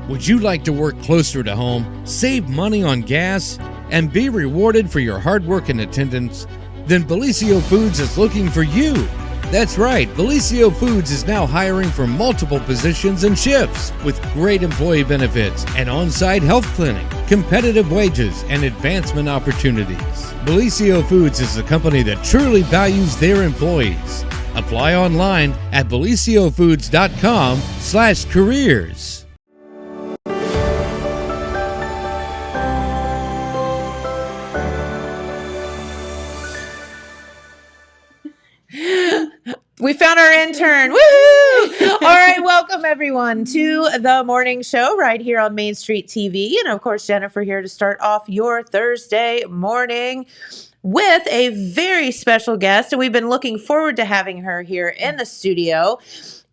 Would you like to work closer to home, save money on gas, and be rewarded for your hard work and attendance? Then Bellisio Foods is looking for you. That's right, Bellisio Foods is now hiring for multiple positions and shifts with great employee benefits, an on-site health clinic, competitive wages, and advancement opportunities. Bellisio Foods is a company that truly values their employees. Apply online at belisiofoods.com/careers. We found our intern. Woohoo! All right, welcome everyone to the morning show right here on Main Street TV. And of course, Jennifer here to start off your Thursday morning with a very special guest. And we've been looking forward to having her here in the studio.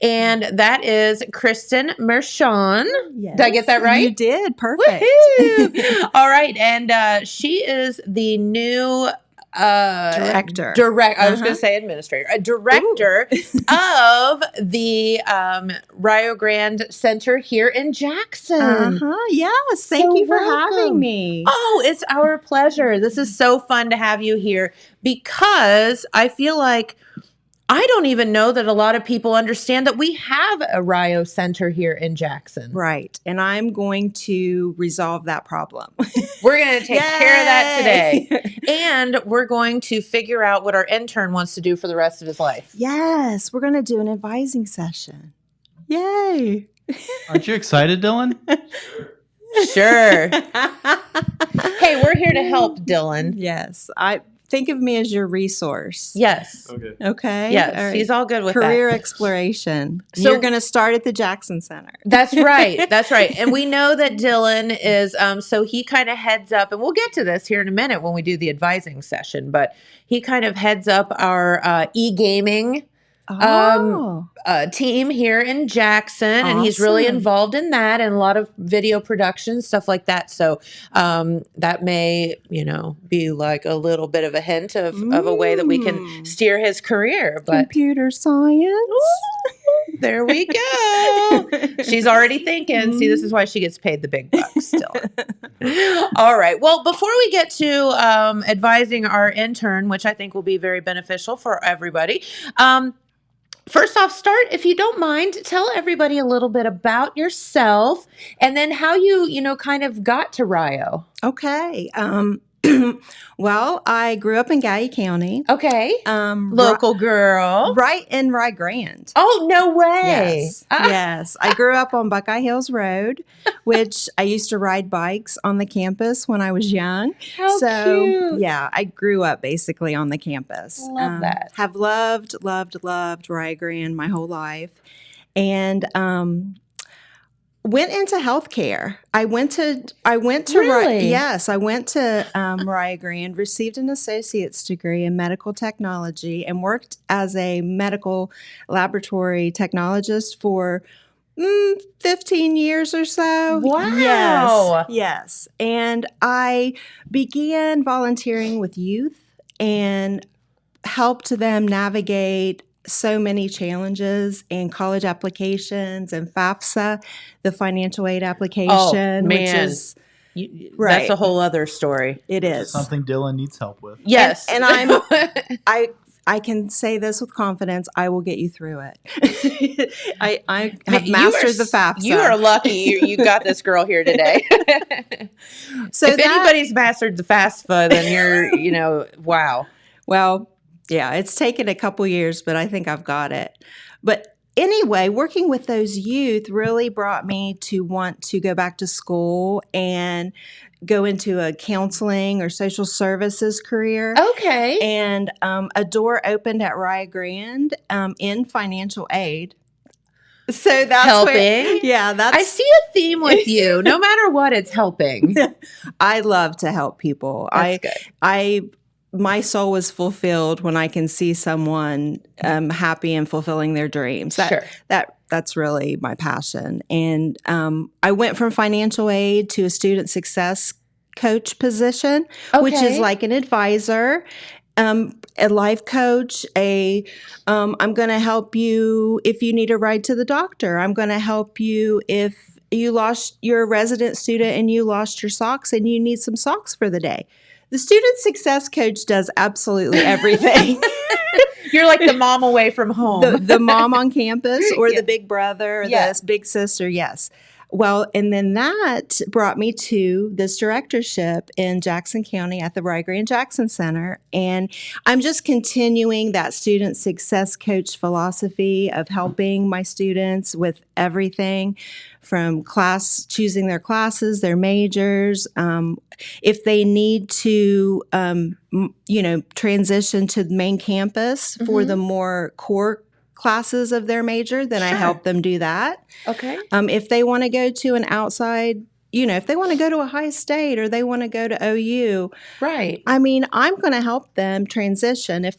And that is Kristen Mershon. Yes, did I get that right? You did. Perfect. Woohoo! All right. And she is the new Director. I was going to say administrator. A director of the Rio Grande Center here in Jackson. Yes. Thank you for having me. Oh, it's our pleasure. This is so fun to have you here because I feel like I don't even know that a lot of people understand that we have a Rio Center here in Jackson. Right. And I'm going to resolve that problem. We're going to take care of that today. And we're going to figure out what our intern wants to do for the rest of his life. Yes. We're going to do an advising session. Yay. Aren't you excited, Dylan? Sure. Hey, we're here to help, Dylan. Yes. Think of me as your resource. Yes. Okay. Yes. All right. He's all good with Career that. exploration. So, you're going to start at the Jackson Center. That's right. That's right. And we know that Dylan is, so he kind of heads up, and we'll get to this here in a minute when we do the advising session, but he kind of heads up our e-gaming team here in Jackson. And he's really involved in that and a lot of video production, stuff like that. So that may, be like a little bit of a hint of a way that we can steer his career. But computer science. There we go. She's already thinking. See, this is why she gets paid the big bucks still. All right. Well, before we get to advising our intern, which I think will be very beneficial for everybody, first off, if you don't mind, tell everybody a little bit about yourself and then how you kind of got to Rio. Okay. Well, I grew up in Gallia County. Okay. Local girl. Right in Rio Grande. Oh, no way. Yes. Yes. I grew up on Buckeye Hills Road, which I used to ride bikes on the campus when I was young. How cute. Yeah, I grew up basically on the campus. Love that. Have loved Rio Grande my whole life. And went into healthcare. I went to Really? Yes, I went to Rio Grande, received an associate's degree in medical technology, and worked as a medical laboratory technologist for 15 years or so. Wow. Yes. And I began volunteering with youth and helped them navigate so many challenges in college applications and Fafsa, the financial aid application, which is right. That's a whole other story. It is something Dylan needs help with. Yes, and I can say this with confidence. I will get you through it. I have mastered the Fafsa. You are lucky you got this girl here today. So if anybody's mastered the FAFSA, then you're, wow. Well, yeah, it's taken a couple years, but I think I've got it. But anyway, working with those youth really brought me to want to go back to school and go into a counseling or social services career. Okay. And a door opened at Rio Grande in financial aid. So that's helping. I see a theme with you. No matter what, it's helping. I love to help people. That's good. My soul was fulfilled when I can see someone happy and fulfilling their dreams. That's really my passion. And I went from financial aid to a student success coach position, which is like an advisor, a life coach, I'm going to help you if you need a ride to the doctor. I'm going to help you if you're a resident student and you lost your socks and you need some socks for the day. The student success coach does absolutely everything. You're like the mom away from home. The mom on campus or the big brother or the big sister. Yes. Well, and then that brought me to this directorship in Jackson County at the Rio Grande Jackson Center. And I'm just continuing that student success coach philosophy of helping my students with everything from choosing their classes, their majors, if they need to, transition to the main campus for the more core classes of their major, then I help them do that. Okay. If they want to go to an outside, if they want to go to Ohio State or they want to go to OU, right. I mean, I'm going to help them transition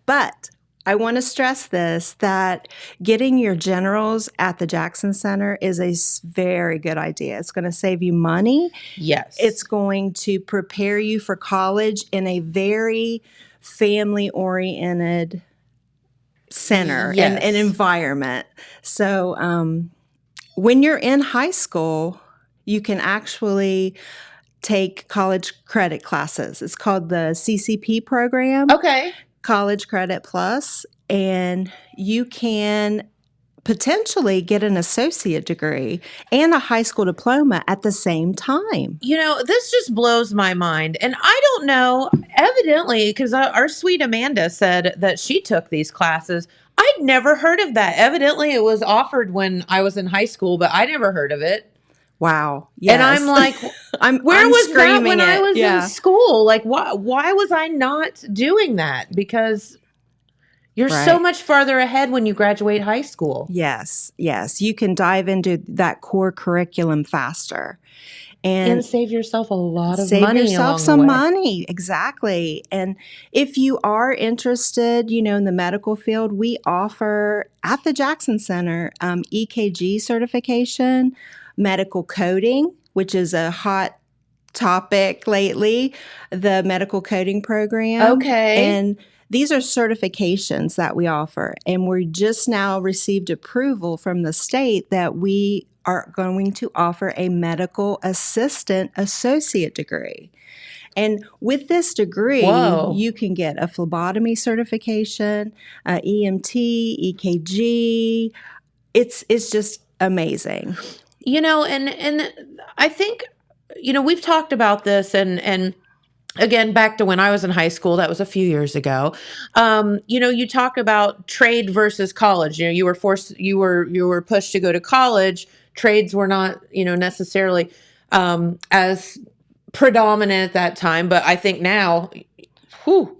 but I want to stress this, that getting your generals at the Jackson Center is a very good idea. It's going to save you money. Yes. It's going to prepare you for college in a very family-oriented center and environment. So when you're in high school, you can actually take college credit classes. It's called the CCP program. Okay. College Credit Plus, and you can potentially get an associate degree and a high school diploma at the same time. This just blows my mind. And I don't know, evidently, because our sweet Amanda said that she took these classes. I'd never heard of that. Evidently, it was offered when I was in high school, but I never heard of it. Wow. Yes. And I'm like, where was that when I was in school? Like, why was I not doing that? Because you're so much farther ahead when you graduate high school. Yes. You can dive into that core curriculum faster. And save yourself a lot of money. Save yourself some money. Exactly. And if you are interested, in the medical field, we offer at the Jackson Center Ekg Certification, medical coding, which is a hot topic lately, the medical coding program. Okay. And these are certifications that we offer. And we just now received approval from the state that we are going to offer a medical assistant associate degree. And with this degree, you can get a phlebotomy certification, EMT, EKG. It's just amazing. And I think, we've talked about this and again, back to when I was in high school, that was a few years ago. You talk about trade versus college. You were pushed to go to college. Trades were not, necessarily as predominant at that time. But I think now,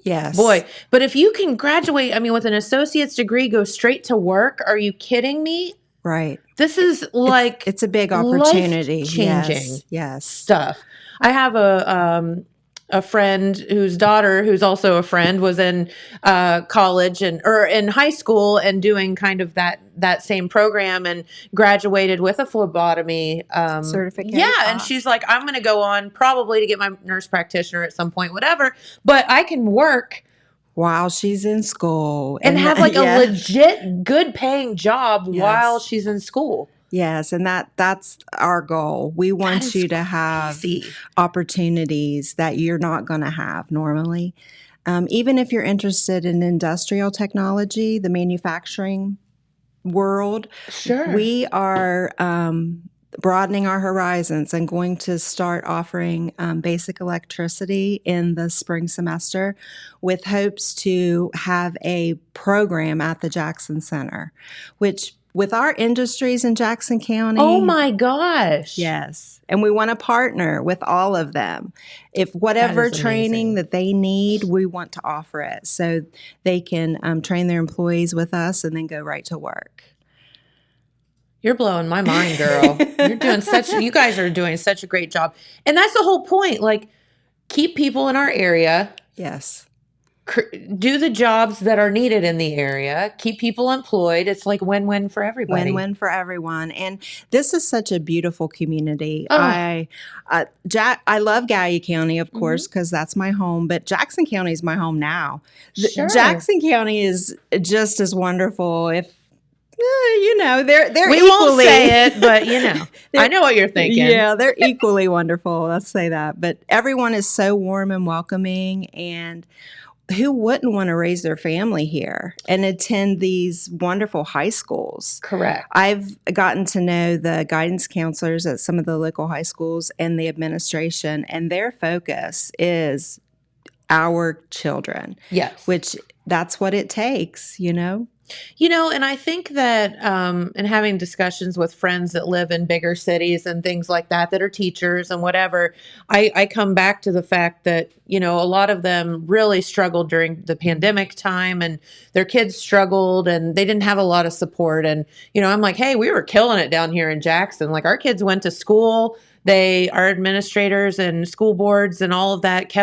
yes, boy. But if you can graduate, with an associate's degree, go straight to work. Are you kidding me? Right. This is like it's a big opportunity. Life-changing yes. stuff. I have a friend whose daughter, who's also a friend, was in college or in high school and doing kind of that same program and graduated with a phlebotomy certificate. Yeah, and she's like, I'm going to go on probably to get my nurse practitioner at some point, whatever. But I can work while she's in school and have like a legit good paying job while she's in school. Yes, and that's our goal. We want you to have opportunities that you're not going to have normally. Even if you're interested in industrial technology, the manufacturing world, we are broadening our horizons and going to start offering basic electricity in the spring semester with hopes to have a program at the Jackson Center, which with our industries in Jackson County. Oh my gosh. Yes. And we want to partner with all of them. If whatever training that they need, we want to offer it so they can train their employees with us and then go right to work. You're blowing my mind, girl. You guys are doing such a great job. And that's the whole point. Like, keep people in our area. Yes. Do the jobs that are needed in the area. Keep people employed. It's like win-win for everybody. Win-win for everyone. And this is such a beautiful community. Oh. I love Gallia County, of course, because that's my home. But Jackson County is my home now. Sure. Jackson County is just as wonderful, if they're We equally, won't say it, but I know what you're thinking. Yeah, they're equally wonderful. Let's say that. But everyone is so warm and welcoming, and who wouldn't want to raise their family here and attend these wonderful high schools? Correct. I've gotten to know the guidance counselors at some of the local high schools and the administration, and their focus is our children. Yes. Which that's what it takes, And I think that in having discussions with friends that live in bigger cities and things like that are teachers and whatever, I come back to the fact that, a lot of them really struggled during the pandemic time, and their kids struggled and they didn't have a lot of support. And, I'm like, hey, we were killing it down here in Jackson. Like, our kids went to school. Our administrators and school boards and all of that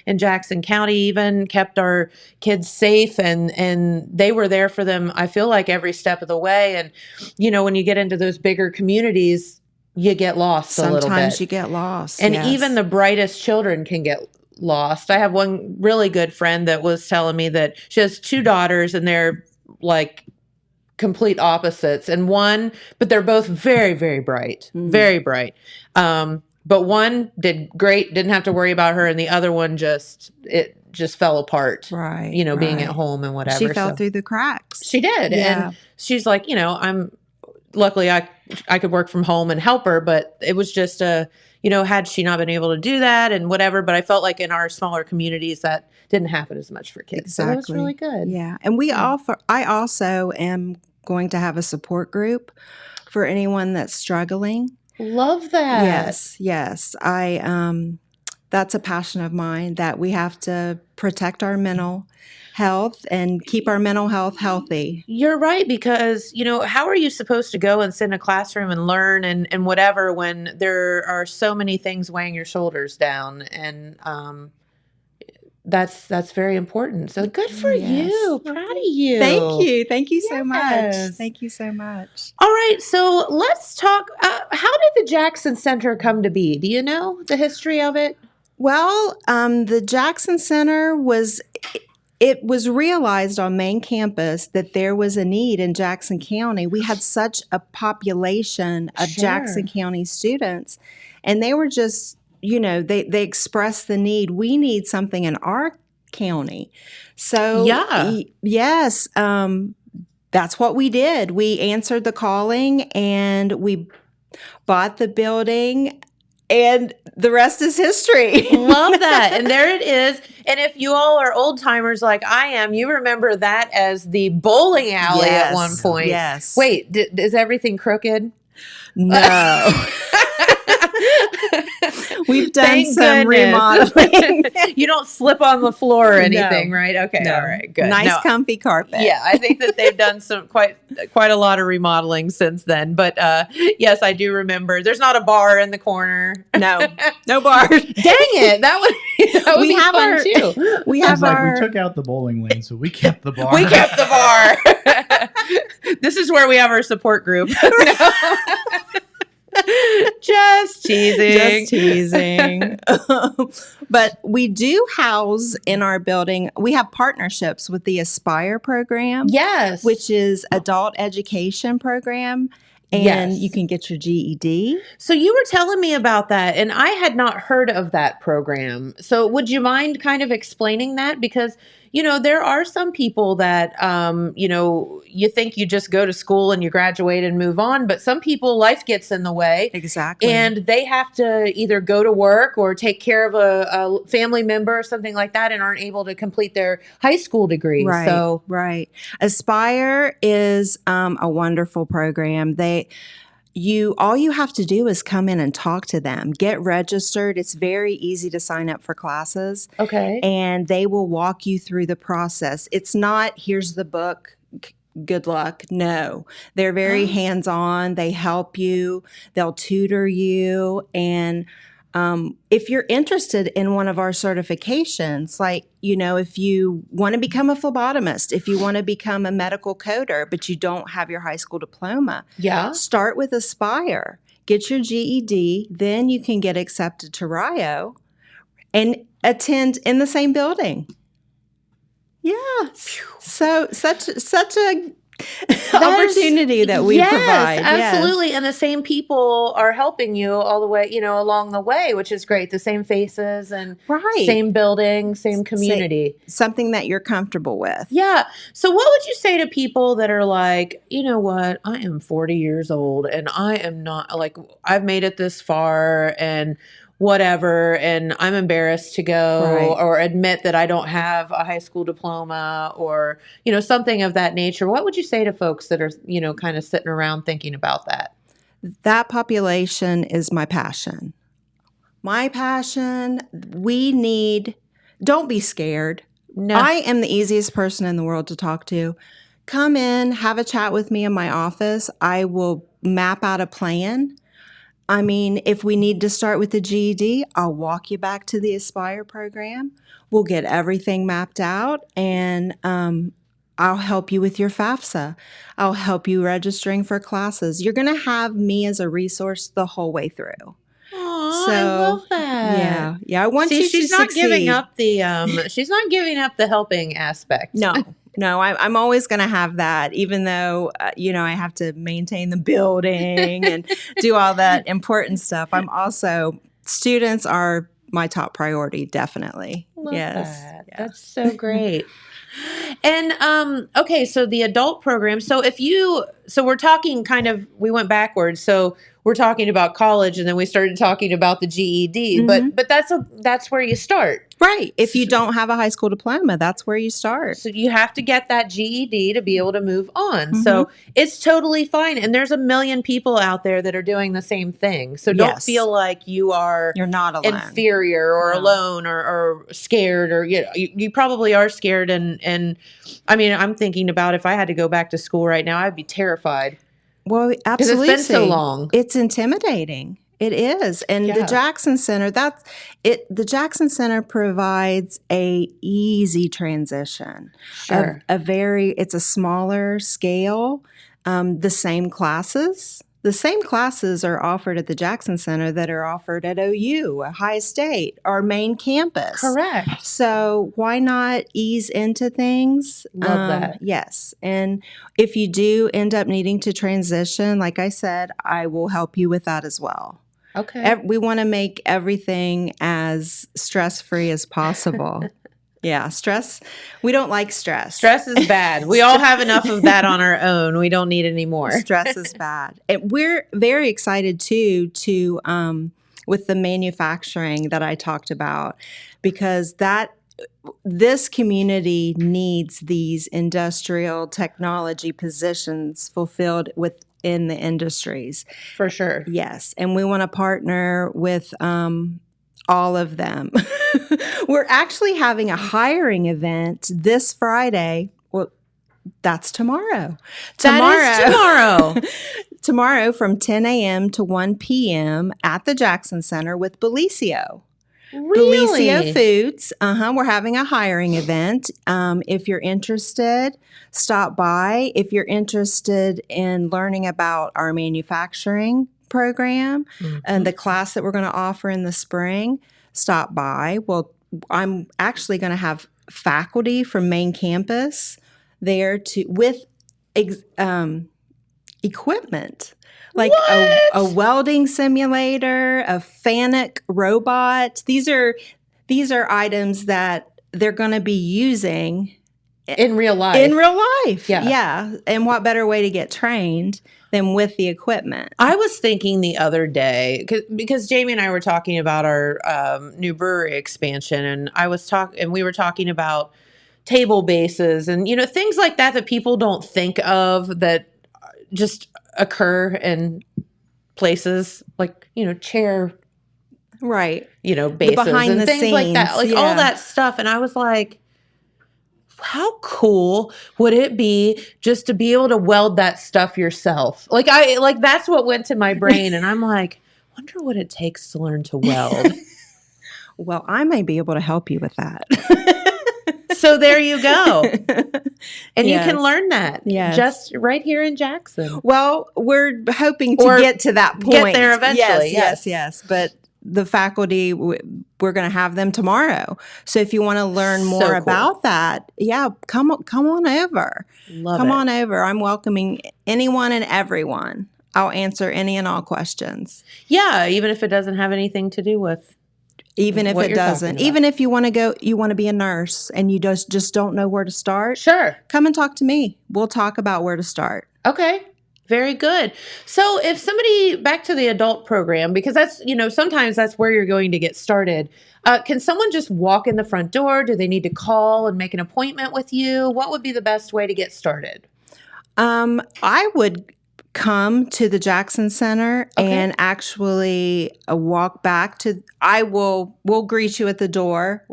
in Jackson County even kept our kids safe, and they were there for them, I feel like, every step of the way. And, when you get into those bigger communities, you get lost a little bit. Sometimes you get lost. And even the brightest children can get lost. I have one really good friend that was telling me that she has 2 daughters, and they're like complete opposites, but they're both very, very bright, very bright. But one did great, didn't have to worry about her, and the other one just fell apart. Right. Being at home and whatever. She fell through the cracks. She did. Yeah. And she's like, luckily I could work from home and help her, but it was just had she not been able to do that and whatever, but I felt like in our smaller communities that didn't happen as much for kids. Exactly. So it was really good. Yeah. And I also am going to have a support group for anyone that's struggling. Love that. Yes. That's a passion of mine, that we have to protect our mental health and keep our mental health healthy. You're right, because, how are you supposed to go and sit in a classroom and learn and whatever when there are so many things weighing your shoulders down? And that's very important. So good for you. Proud of you. Thank you. Thank you so much. Thank you so much. All right. So let's talk. How did the Jackson Center come to be? Do you know the history of it? Well, the Jackson Center was realized on main campus that there was a need in Jackson County. We had such a population of Jackson County students, and they were just, they expressed the need. We need something in our county. So, yes, that's what we did. We answered the calling, and we bought the building. And the rest is history. Love that. And there it is. And if you all are old timers like I am, you remember that as the bowling alley at one point. Yes. Wait, is everything crooked? No. We've done some remodeling. You don't slip on the floor or anything, right? Okay, all right, good. Nice, comfy carpet. Yeah, I think that they've done some quite a lot of remodeling since then. But yes, I do remember. There's not a bar in the corner. No bar. Dang it! That would be fun too. We took out the bowling lane, so we kept the bar. We kept the bar. This is where we have our support group. Just teasing. But we do house in our building, we have partnerships with the Aspire program. Yes. Which is adult education program. And you can get your GED. So you were telling me about that, and I had not heard of that program. So would you mind kind of explaining that? Because, there are some people that, you think you just go to school and you graduate and move on. But some people, life gets in the way. Exactly. And they have to either go to work or take care of a family member or something like that and aren't able to complete their high school degree. Right. Right. Aspire is a wonderful program. All you have to do is come in and talk to them, get registered. It's very easy to sign up for classes. Okay. And they will walk you through the process. It's not, here's the book, good luck. No, they're very hands-on. They help you. They'll tutor you. And if you're interested in one of our certifications, like, if you want to become a phlebotomist, if you want to become a medical coder, but you don't have your high school diploma, start with Aspire, get your GED, then you can get accepted to Rio and attend in the same building. Yeah. So such a opportunity that we provide. Absolutely. Yes. And the same people are helping you all the way, along the way, which is great. The same faces and same building, same community. Something that you're comfortable with. Yeah. So what would you say to people that are like, you know what, I am 40 years old and I am not like, I've made it this far and whatever, and I'm embarrassed to go or admit that I don't have a high school diploma or, something of that nature. What would you say to folks that are, kind of sitting around thinking about that? That population is my passion. My passion. Don't be scared. No. I am the easiest person in the world to talk to. Come in, have a chat with me in my office. I will map out a plan. I mean, if we need to start with the GED, I'll walk you back to the Aspire program. We'll get everything mapped out, and I'll help you with your Fafsa. I'll help you registering for classes. You're going to have me as a resource the whole way through. Oh, I love that. Yeah. I want you to she's not succeed. Giving up the she's not giving up the helping aspect. No, I'm always going to have that, even though, I have to maintain the building and do all that important stuff. Students are my top priority, definitely. Love that. Yeah. That's so great. And, okay, so the adult program, so we're talking we went backwards. So we're talking about college and then we started talking about the GED, but that's where you start. Right. If you don't have a high school diploma, that's where you start. So you have to get that GED to be able to move on. So it's totally fine. And there's a million people out there that are doing the same thing. So don't feel like you're not alone, inferior or alone or scared, or you probably are scared. And I mean, I'm thinking about if I had to go back to school right now, I'd be terrified. Well, absolutely. Because it's been so long. It's intimidating. It is. And the Jackson Center, the Jackson Center provides a easy transition. Sure. It's a smaller scale. The same classes are offered at the Jackson Center that are offered at OU, Ohio State, our main campus. Correct. So why not ease into things? Love that. Yes. And if you do end up needing to transition, like I said, I will help you with that as well. Okay. We want to make everything as stress-free as possible. Yeah, stress. We don't like stress. Stress is bad. We all have enough of that on our own. We don't need any more. Stress is bad. And we're very excited too to with the manufacturing that I talked about, because this community needs these industrial technology positions fulfilled within the industries. For sure. Yes. And we want to partner with all of them. We're actually having a hiring event this Friday. Well, that's tomorrow. That is tomorrow. Tomorrow from 10 a.m. to 1 p.m. at the Jackson Center with Belicio. Really? Belicio Foods. We're having a hiring event. If you're interested, stop by. If you're interested in learning about our manufacturing program and the class that we're going to offer in the spring, stop by. Well, I'm actually going to have faculty from main campus there with equipment. Like a welding simulator, a FANUC robot. These are items that they're going to be using in real life. Yeah. And what better way to get trained than with the equipment? I was thinking the other day, because Jamie and I were talking about our new brewery expansion, and we were talking about table bases and things like that people don't think of that just occur in places like chair bases behind and the things scenes, like that, all that stuff. And I was like, how cool would it be just to be able to weld that stuff yourself? That's what went to my brain. And I'm like, wonder what it takes to learn to weld. Well, I may be able to help you with that. So there you go. And you can learn that just right here in Jackson. Well, we're hoping to get to that point. Get there eventually. Yes. But the faculty, we're going to have them tomorrow. So if you want to learn more about that, come on over. Come on over. I'm welcoming anyone and everyone. I'll answer any and all questions. Yeah, even if it doesn't have anything to do with even if it doesn't. Even if you want to be a nurse and you just don't know where to start. Sure. Come and talk to me. We'll talk about where to start. Okay. Very good. So if somebody, back to the adult program, because that's, sometimes that's where you're going to get started. Can someone just walk in the front door? Do they need to call and make an appointment with you? What would be the best way to get started? I would come to the Jackson Center and actually walk back to, we'll greet you at the door.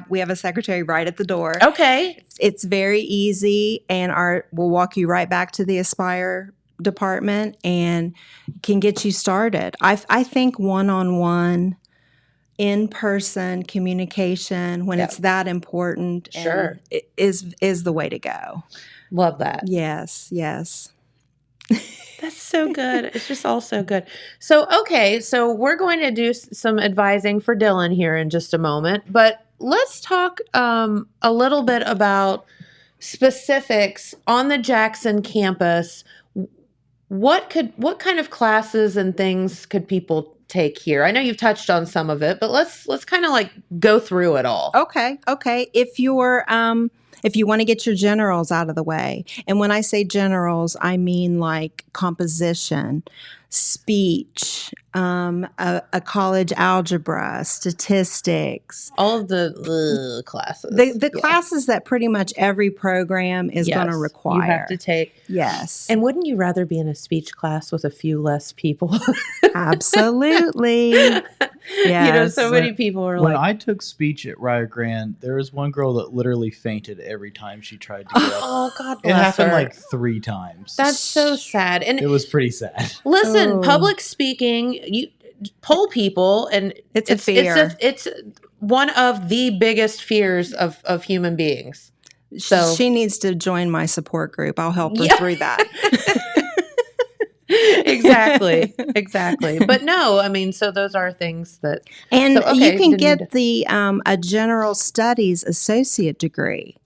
We have a secretary right at the door. Okay. It's very easy, and we'll walk you right back to the Aspire department and can get you started. I think one-on-one, in-person communication when it's that important is the way to go. Love that. Yes. That's so good. It's just all so good. So we're going to do some advising for Dylan here in just a moment, but let's talk a little bit about specifics on the Jackson campus. What kind of classes and things could people take here? I know you've touched on some of it, but let's kind of like go through it all. Okay. If you want to get your generals out of the way, and when I say generals, I mean like composition, speech, a college algebra, statistics. All of the classes. The classes that pretty much every program is going to require. You have to take. Yes. And wouldn't you rather be in a speech class with a few less people? Absolutely. Yes. So many people are when I took speech at Rio Grande, there was one girl that literally fainted every time she tried to get up. Oh, God bless her. It happened her. like 3 times. That's so sad. And it was pretty sad. Listen, public speaking, you poll people, and it's a fear. It's one of the biggest fears of human beings. So she needs to join my support group. I'll help her through that. Exactly. But no, I mean, so those are things that, and you can get a general studies associate degree.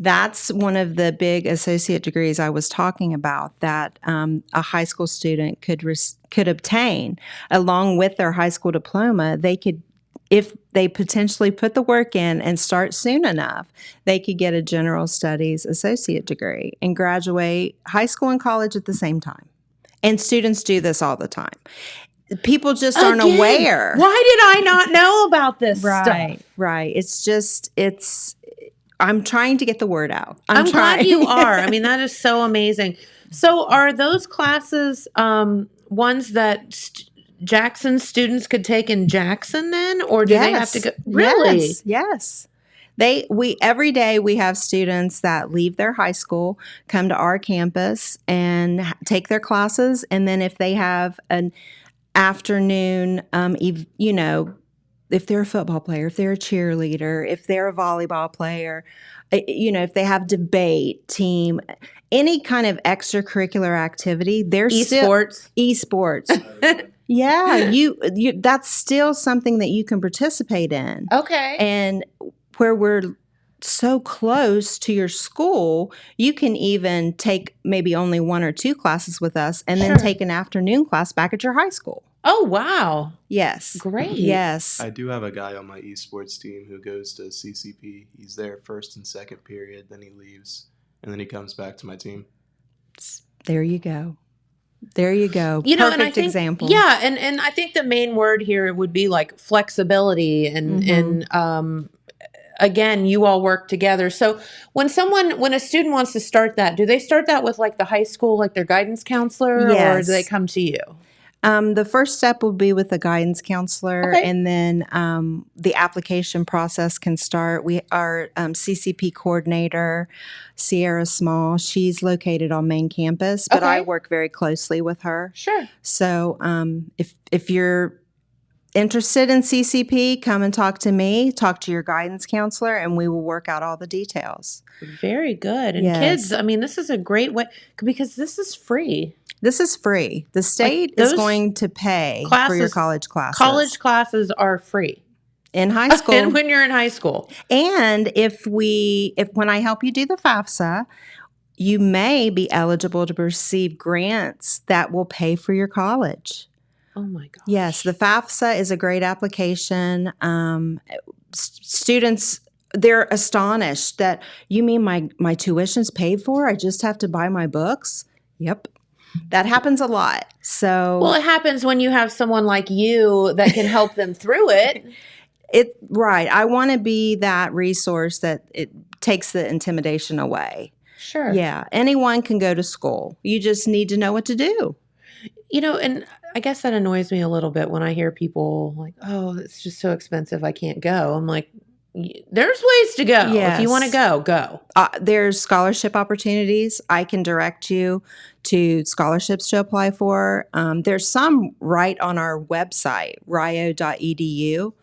That's one of the big associate degrees I was talking about that a high school student could obtain along with their high school diploma. They could, if they potentially put the work in and start soon enough, they could get a general studies associate degree and graduate high school and college at the same time. And students do this all the time. People just aren't aware. Why did I not know about this stuff? Right. I'm trying to get the word out. I'm glad you are. I mean, that is so amazing. So are those classes ones that Jackson students could take in Jackson then? Or do they have to go? Really? Yes. Every day we have students that leave their high school, come to our campus and take their classes. And then if they have an afternoon, if they're a football player, if they're a cheerleader, if they're a volleyball player, if they have debate team, any kind of extracurricular activity, they're esports. Yeah, you that's still something that you can participate in. Okay. And where we're so close to your school, you can even take maybe only 1 or 2 classes with us and then take an afternoon class back at your high school. Oh, wow. Yes. Great. Yes. I do have a guy on my esports team who goes to CCP. He's there first and second period, then he leaves, and then he comes back to my team. There you go. Perfect and I think, example. Yeah, and I think the main word here would be like flexibility and again, you all work together. So when a student wants to start that, do they start that with like the high school, like their guidance counselor, or do they come to you? The first step will be with the guidance counselor, and then the application process can start. Our CCP coordinator, Sierra Small, she's located on main campus, but I work very closely with her. Sure. So if you're interested in CCP, come and talk to me, talk to your guidance counselor, and we will work out all the details. Very good. And kids, I mean, this is a great way because this is free. This is free. The state is going to pay for your college classes. College classes are free. In high school. And when you're in high school. And if when I help you do the FAFSA, you may be eligible to receive grants that will pay for your college. Oh my gosh. Yes, the FAFSA is a great application. Students, they're astonished that, you mean my tuition's paid for? I just have to buy my books? Yep. That happens a lot. So, well, it happens when you have someone like you that can help them through it. Right. I want to be that resource that it takes the intimidation away. Sure. Yeah. Anyone can go to school. You just need to know what to do. And I guess that annoys me a little bit when I hear people like, oh, it's just so expensive, I can't go. I'm like, there's ways to go. Yes. If you want to go. There's scholarship opportunities. I can direct you to scholarships to apply for. There's some right on our website, rio.edu.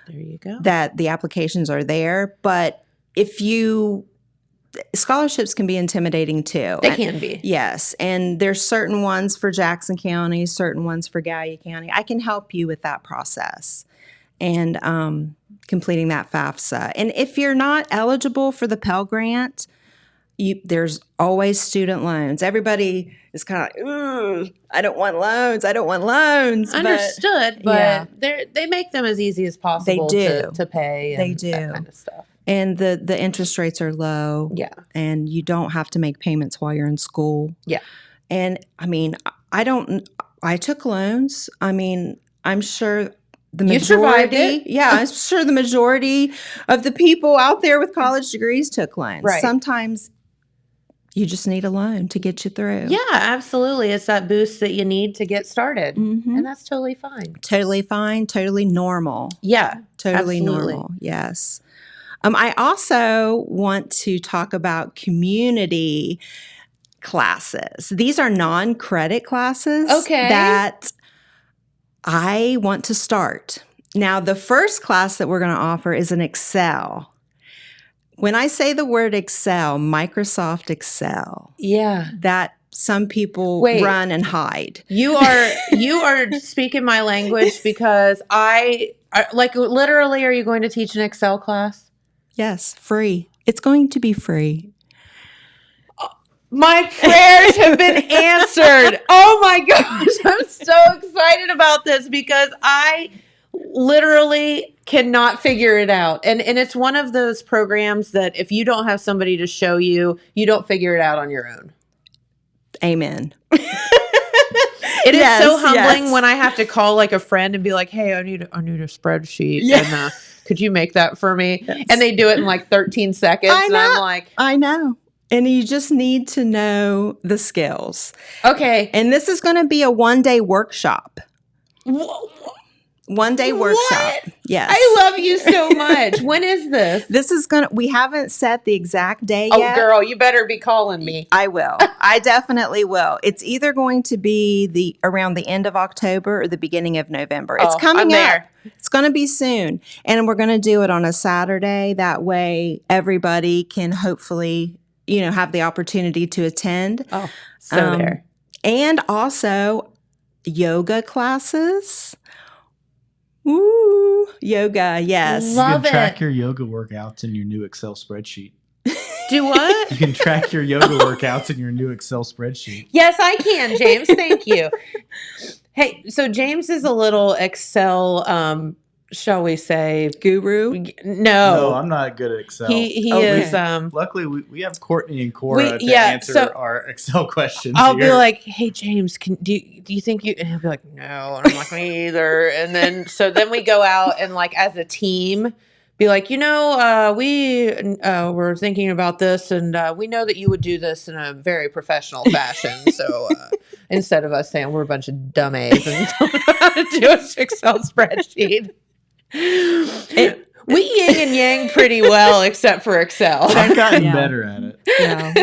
There you go. That the applications are there. But scholarships can be intimidating too. They can be. Yes. And there's certain ones for Jackson County, certain ones for Gallia County. I can help you with that process and completing that FAFSA. And if you're not eligible for the Pell Grant, there's always student loans. Everybody is kind of like, ooh, I don't want loans. Understood, but they make them as easy as possible to pay and that kind of stuff. And the interest rates are low. Yeah. And you don't have to make payments while you're in school. Yeah. And I mean, I took loans. I mean, I'm sure the majority. You survived it. Yeah. I'm sure the majority of the people out there with college degrees took loans. Right. Sometimes you just need a loan to get you through. Yeah, absolutely. It's that boost that you need to get started. Mm-hmm. And that's totally fine. Totally fine. Totally normal. Yeah. Totally absolutely. normal. Yes. I also want to talk about community classes. These are non-credit classes that I want to start. Now, the first class that we're going to offer is an Excel. When I say the word Excel, Microsoft Excel. Yeah. That some people run and hide. You are speaking my language because literally, are you going to teach an Excel class? Yes, free. It's going to be free. My prayers have been answered. Oh my gosh. I'm so excited about this because I literally cannot figure it out. And it's one of those programs that if you don't have somebody to show you, you don't figure it out on your own. Amen. It is so humbling when I have to call like a friend and be like, hey, I need a spreadsheet. Yeah. And could you make that for me? Yes. And they do it in like 13 seconds. And I'm like, I know. And you just need to know the skills. Okay. And this is going to be a 1-day workshop. Whoa. 1-day workshop. Yes. I love you so much. When is this? This is we haven't set the exact day yet. Oh, girl, you better be calling me. I will. I definitely will. It's either going to be around the end of October or the beginning of November. It's coming up. It's going to be soon. And we're going to do it on a Saturday. That way everybody can hopefully, have the opportunity to attend. Oh, so there. And also yoga classes. Ooh, yoga, yes. You can track your yoga workouts in your new Excel spreadsheet. Do what? You can track your yoga workouts in your new Excel spreadsheet. Yes, I can, James. Thank you. Hey, so James is a little Excel, shall we say, guru? No, I'm not good at Excel. He is. Luckily, we have Courtney and Cora to answer our Excel questions. I'll be like, "Hey, James, do you think you?" And he'll be like, "No," and I'm like, "Me either." And then we go out and like as a team, be like, we were thinking about this, and we know that you would do this in a very professional fashion. So instead of us saying we're a bunch of dumbass and don't know how to do an Excel spreadsheet. We yin and yang pretty well, except for Excel. I've gotten better at it. Yeah.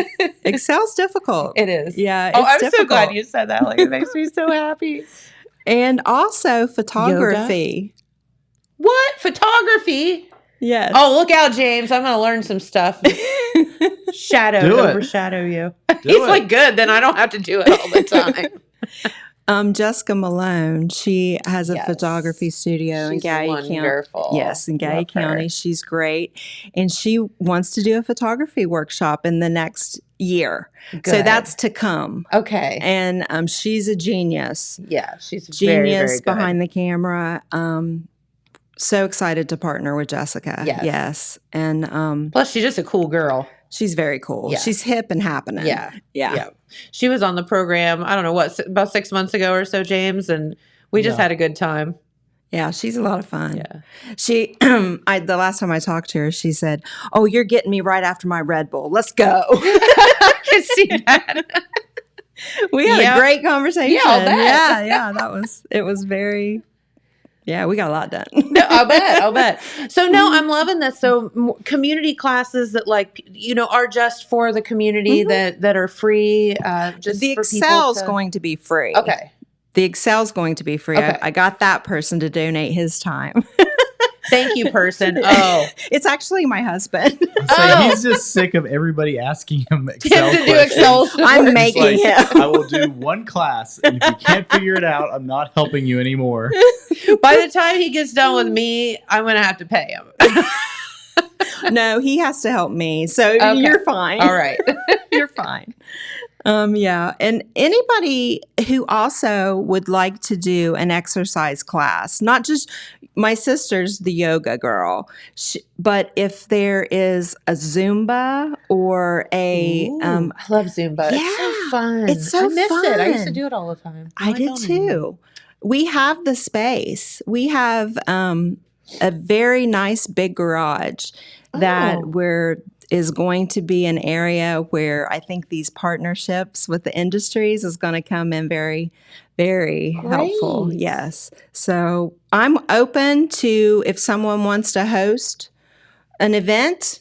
Excel's difficult. It is. Yeah. I'm so glad you said that. Like, it makes me so happy. And also photography. Yoga? What? Photography? Yes. Oh, look out, James. I'm going to learn some stuff. Overshadow you. He's like, good. Then I don't have to do it all the time. Jessica Malone, she has a photography studio in Gowee County. Yes, in Gowee County. She's great. And she wants to do a photography workshop in the next year. Good. So that's to come. Okay. And she's a genius. Yeah, she's genius very, very good behind the camera. So excited to partner with Jessica. Yes. And plus, she's just a cool girl. She's very cool. Yeah. She's hip and happening. Yeah. She was on the program, I don't know what, about 6 months ago or so, James, and we just had a good time. Yeah, she's a lot of fun. Yeah. She, the last time I talked to her, she said, "Oh, you're getting me right after my Red Bull. Let's go." I can see that. We had a great conversation. Yeah, I'll bet. Yeah, it was very... Yeah, we got a lot done. No, I'll bet. So no, I'm loving this. So community classes that are just for the community that are free. Just the for Excel's going to be free. Okay. The Excel's going to be free. Okay. I got that person to donate his time. Thank you, person. Oh, it's actually my husband. So he's just sick of everybody asking him Excel to do Excel. I'm making him. I will do one class, and if you can't figure it out, I'm not helping you anymore. By the time he gets done with me, I'm going to have to pay him. No, he has to help me. So you're fine. All right. You're fine. Yeah. And anybody who also would like to do an exercise class, not just my sister's the yoga girl, but if there is a Zumba or a... I love Zumba. Yeah, it's so fun. It's so I miss fun. it. I used to do it all the time. I did too. We have the space. We have a very nice big garage that is going to be an area where I think these partnerships with the industries is going to come in very, very helpful. Yes. So I'm open to, if someone wants to host an event,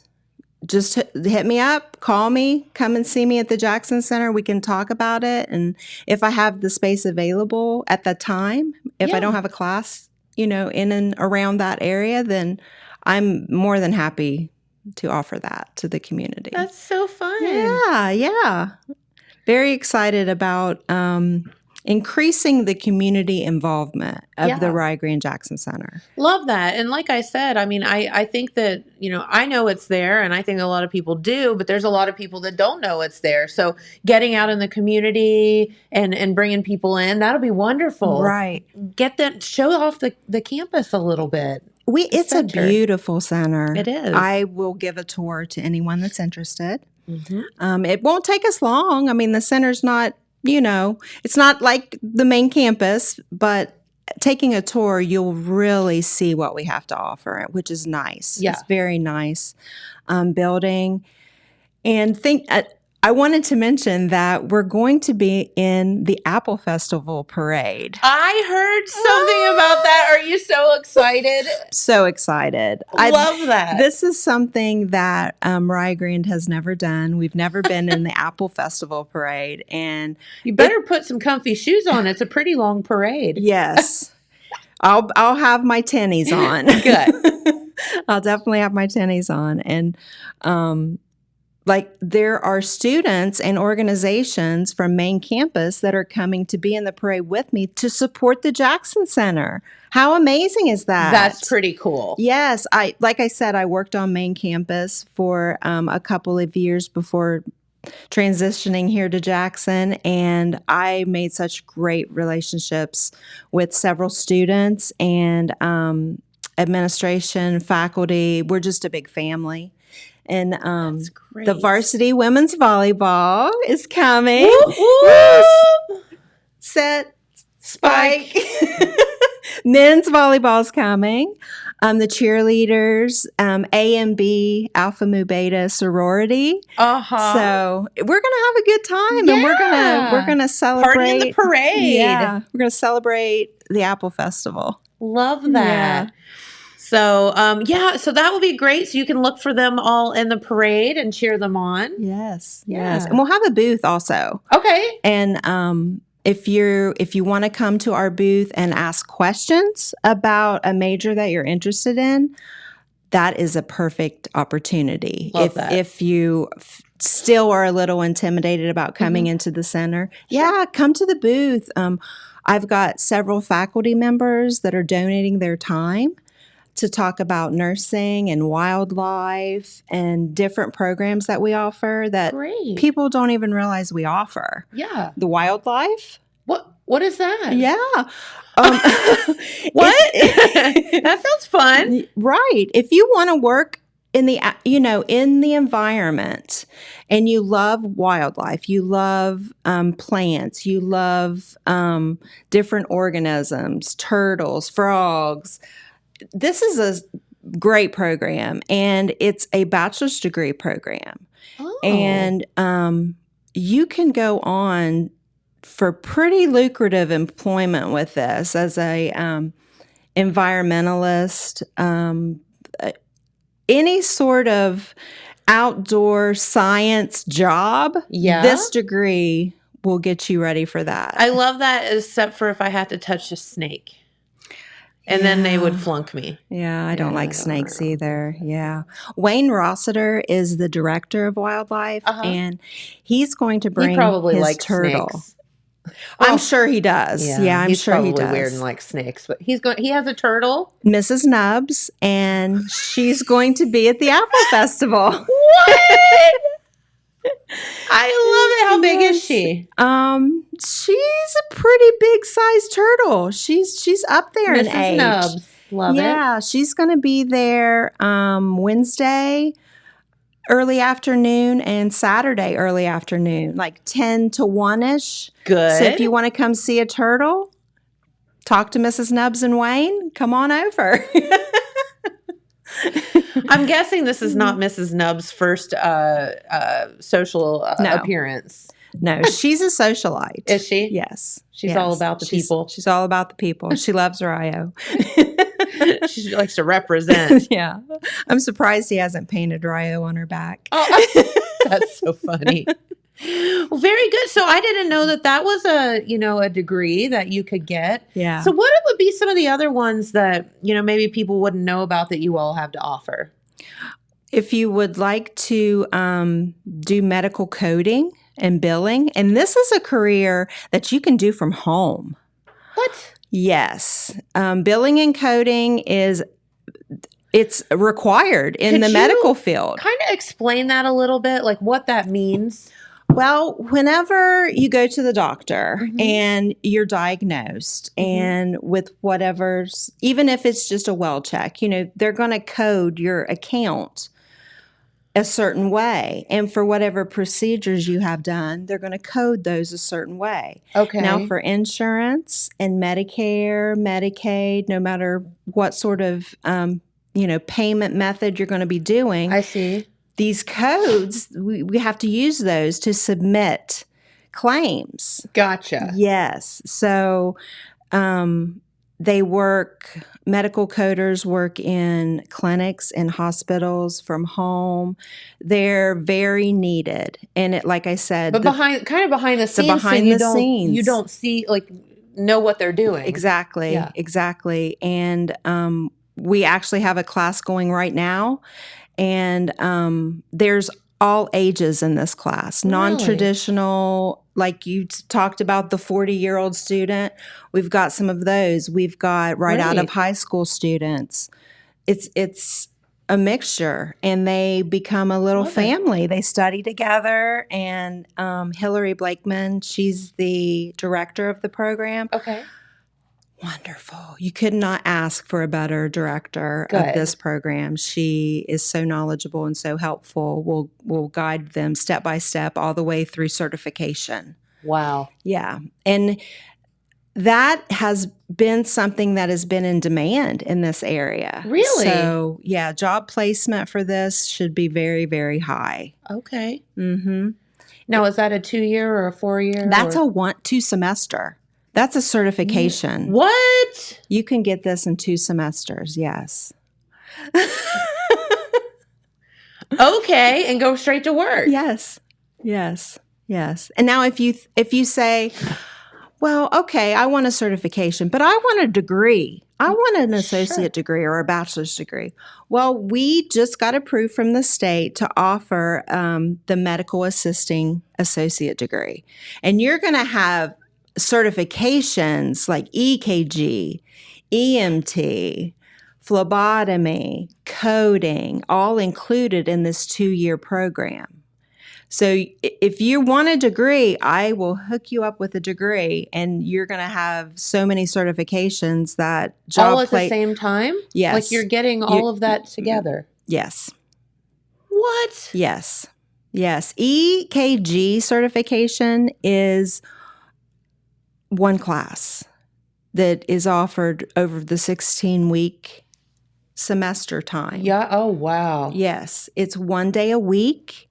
just hit me up, call me, come and see me at the Jackson Center. We can talk about it. And if I have the space available at the time, if I don't have a class, in and around that area, then I'm more than happy to offer that to the community. That's so fun. Yeah. Very excited about increasing the community involvement of the Rio Grande Jackson Center. Love that. And like I said, I mean, I think that, I know it's there, and I think a lot of people do, but there's a lot of people that don't know it's there. So getting out in the community and bringing people in, that'll be wonderful. Right. Get them, show off the campus a little bit. It's a beautiful center. It is. I will give a tour to anyone that's interested. Mm-hmm. It won't take us long. I mean, the center's not, it's not like the main campus, but taking a tour, you'll really see what we have to offer, which is nice. Yeah. It's very nice building. And I wanted to mention that we're going to be in the Apple Festival parade. I heard something about that. Are you so excited? So excited. Love that. This is something that Rio Grande has never done. We've never been in the Apple Festival parade. And you better put some comfy shoes on. It's a pretty long parade. Yes. I'll have my tennies on. Good. I'll definitely have my tennies on. And there are students and organizations from main campus that are coming to be in the parade with me to support the Jackson Center. How amazing is that? That's pretty cool. Yes. Like I said, I worked on main campus for a couple of years before transitioning here to Jackson, and I made such great relationships with several students and administration, faculty. We're just a big family. And the varsity women's volleyball is coming. Woo! Set, spike. Men's volleyball is coming. The cheerleaders, A and B, Alpha Mu Beta sorority. So we're gonna have a good time, and we're gonna celebrate. Party in the parade. Yeah, we're gonna celebrate the Apple Festival. Love that. Yeah. So, so that will be great. So you can look for them all in the parade and cheer them on. Yes. And we'll have a booth also. Okay. And if you want to come to our booth and ask questions about a major that you're interested in, that is a perfect opportunity. Love that. If you still are a little intimidated about coming into the center, yeah, come to the booth. I've got several faculty members that are donating their time to talk about nursing and wildlife and different programs that we offer that Great. people don't even realize we offer. Yeah. The wildlife. What is that? Yeah. What? That sounds fun. Right. If you want to work in the environment and you love wildlife, you love plants, you love different organisms, turtles, frogs, this is a great program, and it's a bachelor's degree program. Oh. And you can go on for pretty lucrative employment with this as a environmentalist, any sort of outdoor science job. Yeah. This degree will get you ready for that. I love that, except for if I had to touch a snake. And then they would flunk me. Yeah, I don't like snakes either. Yeah. Wayne Rossiter is the director of wildlife, and he's going to bring He probably his likes turtle. snakes. I'm sure he does. Yeah, I'm he's sure he probably does. weird and likes snakes, but he has a turtle. Mrs. Nubbs, and she's going to be at the Apple Festival. What? I love it. How big is she? She's a pretty big sized turtle. She's up there in Mrs. age. Nubbs. Love it. Yeah, she's going to be there Wednesday early afternoon and Saturday early afternoon, like 10 to 1-ish. Good. So if you want to come see a turtle, talk to Mrs. Nubbs and Wayne, come on over. I'm guessing this is not Mrs. Nubbs' first social appearance. No, she's a socialite. Is she? Yes. She's all about the people. She's all about the people. She loves Rio. She likes to represent. Yeah. I'm surprised he hasn't painted Rio on her back. Oh, that's so funny. Well, very good. So I didn't know that was a degree that you could get. Yeah. So what would be some of the other ones that, maybe people wouldn't know about that you all have to offer? If you would like to do medical coding and billing, and this is a career that you can do from home. What? Yes. Billing and coding it's required in the medical field. Kind of explain that a little bit, like what that means. Well, whenever you go to the doctor and you're diagnosed and with whatever's, even if it's just a well check, they're going to code your account a certain way. And for whatever procedures you have done, they're going to code those a certain way. Okay. Now for insurance and Medicare, Medicaid, no matter what sort of, payment method you're going to be doing. I see. These codes, we have to use those to submit claims. Gotcha. Yes. So medical coders work in clinics and hospitals from home. They're very needed. And like I said. But behind the scenes. You don't see, know what they're doing. Exactly. Yeah. Exactly. And we actually have a class going right now. And there's all ages in this class. Really? Non-traditional, like you talked about the 40-year-old student. We've got some of those. We've got right out of high school students. It's a mixture, and they become a little family. They study together, and Hillary Blakeman, she's the director of the program. Okay. Wonderful. You could not ask for a better director of this program. She is so knowledgeable and so helpful. Will guide them step by step all the way through certification. Wow. Yeah. And that has been something that has been in demand in this area. Really? So, yeah, job placement for this should be very, very high. Okay. Mm-hmm. Now, is that a 2-year or a 4-year? That's a 2 semester. That's a certification. What? You can get this in 2 semesters, yes. Okay, and go straight to work. Yes. And now if you say, well, okay, I want a certification, but I want a degree. I want an associate degree or a bachelor's degree. Well, we just got approved from the state to offer the medical assisting associate degree. And you're going to have certifications like EKG, EMT, phlebotomy, coding, all included in this 2-year program. So if you want a degree, I will hook you up with a degree, and you're going to have so many certifications that all at the same time? Yes. Like you're getting all of that together? Yes. What? Yes. Yes. EKG certification is one class that is offered over the 16-week semester time. Yeah. Oh, wow. Yes. It's 1 day a week.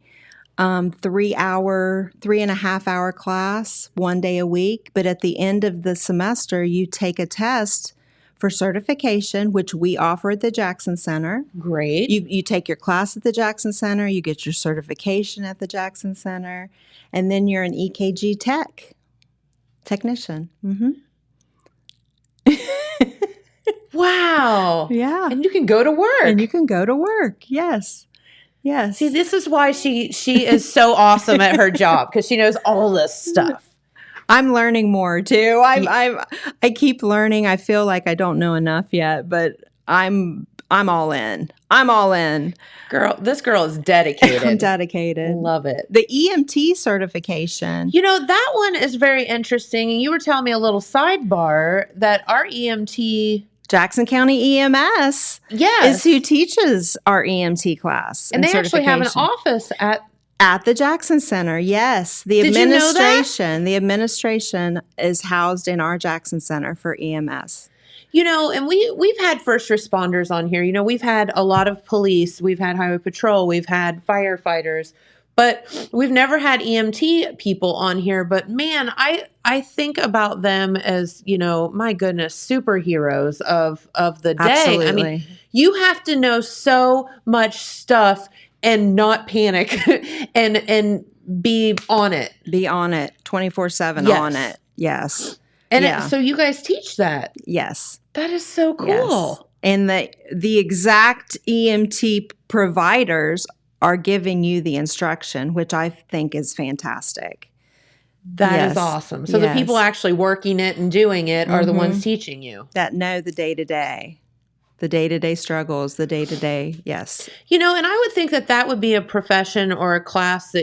3.5 hour class, 1 day a week. But at the end of the semester, you take a test for certification, which we offer at the Jackson Center. Great. You take your class at the Jackson Center, you get your certification at the Jackson Center, and then you're an EKG technician. Mm-hmm. Wow. Yeah. And you can go to work. And you can go to work. Yes. Yes. See, this is why she is so awesome at her job, because she knows all this stuff. I'm learning more too. I keep learning. I feel like I don't know enough yet, but I'm all in. I'm all in. Girl, this girl is dedicated. I'm dedicated. Love it. The EMT certification. You know, that one is very interesting. And you were telling me a little sidebar that our EMT... Jackson County EMS is who teaches our EMT class. And they actually have an office at the Jackson Center. Yes. The administration is housed in our Jackson Center for EMS. You know, and we've had first responders on here. You know, we've had a lot of police, we've had highway patrol, we've had firefighters, but we've never had EMT people on here. But man, I think about them as, you know, my goodness, superheroes of the day. Absolutely. I mean, you have to know so much stuff and not panic and be on it. Be on it 24/7 on it. Yes. And so you guys teach that. Yes. That is so cool. Yes. And the exact EMT providers are giving you the instruction, which I think is fantastic. That is awesome. So the people actually working it and doing it are the ones teaching you. That know the day-to-day struggles, the day-to-day, yes. You know, and I would think that would be a profession or a class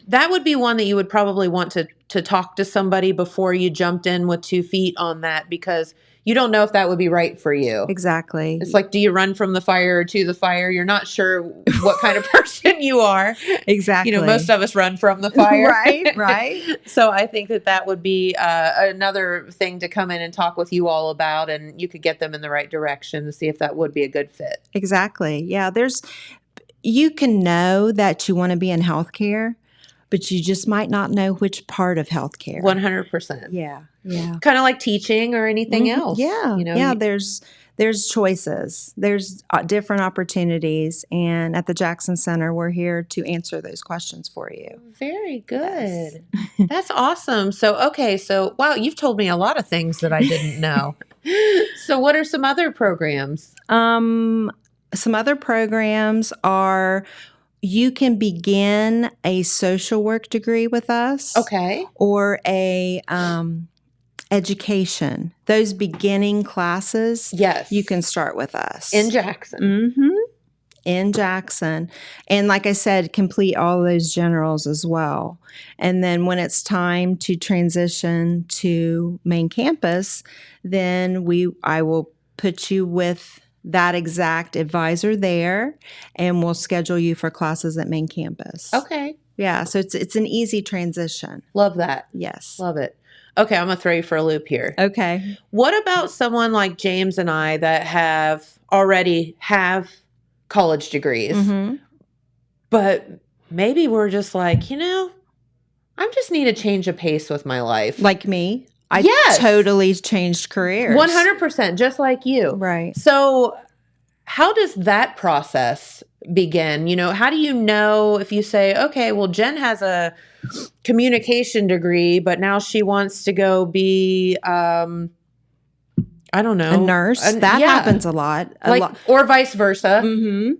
that would be one that you would probably want to talk to somebody before you jumped in with 2 feet on that, because you don't know if that would be right for you. Exactly. It's like, do you run from the fire or to the fire? You're not sure what kind of person you are. Exactly. You know, most of us run from the fire. Right. So I think that would be another thing to come in and talk with you all about, and you could get them in the right direction to see if that would be a good fit. Exactly. Yeah. You can know that you want to be in healthcare, but you just might not know which part of healthcare. 100%. Yeah. Yeah. Kind of like teaching or anything else. Yeah. You know, yeah. There's choices. There's different opportunities. And at the Jackson Center, we're here to answer those questions for you. Very good. Yes. That's awesome. So, okay. So, wow, you've told me a lot of things that I didn't know. So what are some other programs? Some other programs are... You can begin a social work degree with us. Okay. Or a education. Those beginning classes. Yes. You can start with us. In Jackson. Mm-hmm. In Jackson. And like I said, complete all those generals as well. And then when it's time to transition to main campus, then I will put you with that exact advisor there, and we'll schedule you for classes at main campus. Okay. Yeah, so it's an easy transition. Love that. Yes. Love it. Okay, I'm going to throw you for a loop here. Okay. What about someone like James and I that already have college degrees, but maybe we're just like, you know, I just need a change of pace with my life. Like me? I Yes. totally changed careers. 100%, just like you. Right. So how does that process begin? You know, how do you know if you say, okay, well, Jen has a communication degree, but now she wants to go be, I don't know, a nurse. That happens a lot. Or vice versa. Mm-hmm.